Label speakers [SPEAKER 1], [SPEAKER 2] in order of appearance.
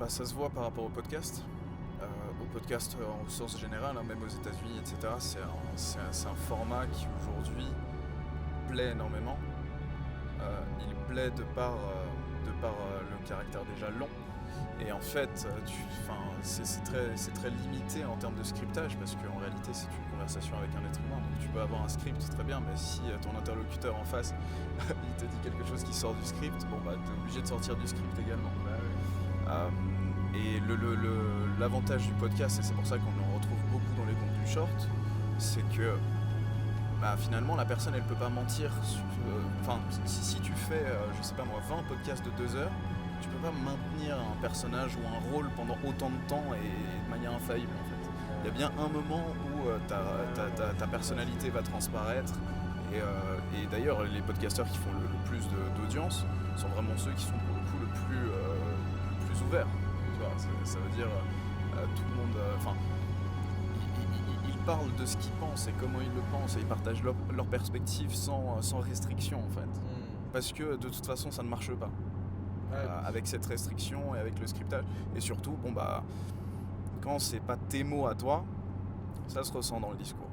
[SPEAKER 1] Ça se voit par rapport au podcast. Au podcast en source générale, hein, même aux États-Unis, etc. C'est un format qui aujourd'hui plaît énormément. Il plaît de par le caractère déjà long. Et en fait, c'est très limité en termes de scriptage parce qu'en réalité, c'est une conversation avec un être humain. Donc tu peux avoir un script, très bien, mais si ton interlocuteur en face, il te dit quelque chose qui sort du script, t'es obligé de sortir du script également. Et l'avantage du podcast, et c'est pour ça qu'on en retrouve beaucoup dans les contenus short, c'est que finalement la personne elle peut pas mentir. Si tu fais, 20 podcasts de 2 heures, tu peux pas maintenir un personnage ou un rôle pendant autant de temps et de manière infaillible en fait. Il y a bien un moment où ta personnalité va transparaître et d'ailleurs les podcasteurs qui font le plus d'audience sont vraiment ceux qui sont pour le coup le plus ouverts. Tu vois, ça veut dire tout le monde... ils parlent de ce qu'ils pensent et comment ils le pensent et ils partagent leur perspective sans restriction en fait. Parce que de toute façon ça ne marche pas. Avec cette restriction et avec le scriptage. Et surtout, quand c'est pas tes mots à toi, ça se ressent dans le discours.